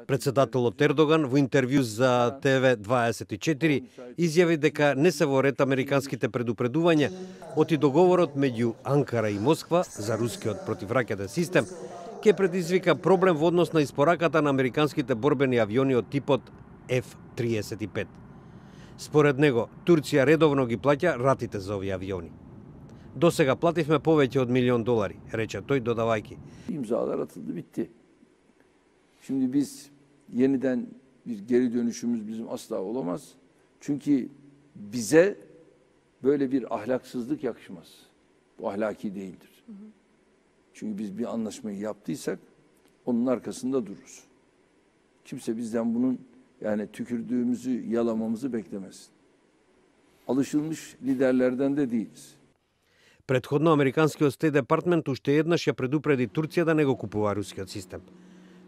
Председателот Ердоган во интервју за ТВ24 изјави дека не се во ред американските предупредувања оти договорот меѓу Анкара и Москва за рускиот противракетен систем ќе предизвика проблем во однос на испораката на американските борбени авиони од типот F-35. Според него, Турција редовно ги плаќа ратите за овие авиони. До сега плативме повеќе од $1.000.000, рече тој додавајќи. İmzalar atıldı, bitti. Şimdi biz yeniden bir geri dönüşümüz bizim asla olamaz. Çünkü bize böyle bir ahlaksızlık yakışmaz. Bu ahlaki değildir. Çünkü biz bir anlaşmayı yaptıysak onun arkasında dururuz. Kimse bizden bunun yani tükürdüğümüzü yalamamızı beklemesin. Alışılmış liderlerden de değiliz. Претходно, американскиот Стейт Департмент уште еднаш ја предупреди Турција да не го купува рускиот систем.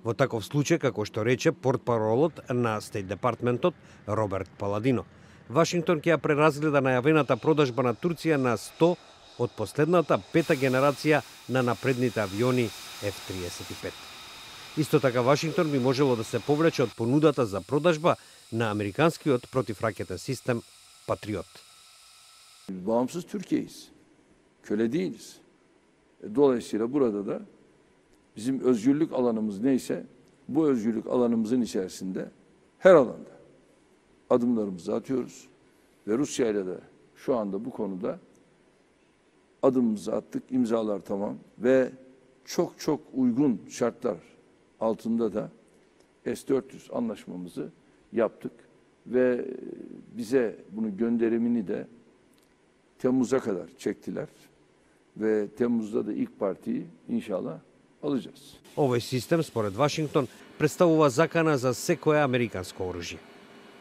Во таков случај, како што рече портпаролот на Стейт Департментот Роберт Паладино, Вашингтон ќе ја преразгледа најавената продажба на Турција на 100 од последната пета генерација на напредните авиони F-35. Исто така Вашингтон би можело да се повлече од понудата за продажба на американскиот противракетен систем Патриот. Bağımsız Türkiye'yiz. Köle değiliz. Dolayısıyla burada da bizim özgürlük alanımız neyse bu özgürlük alanımızın içerisinde her alanda adımlarımızı atıyoruz. Ve Rusya ile de şu anda bu konuda adımımızı attık, imzalar tamam ve çok uygun şartlar altında da S-400 anlaşmamızı yaptık. Ve bize bunu gönderimini de Temmuz'a kadar çektiler. Ve Temmuz'da da ilk partiyi inşallah alacağız. Овој систем, според Вашингтон, представува закана за секое американско оружје.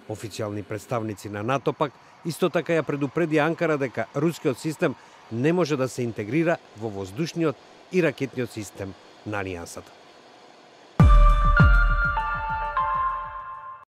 Официјални представници на НАТО пак исто така ја предупреди Анкара дека рускиот систем не може да се интегрира во воздушниот и ракетниот систем на алијансата.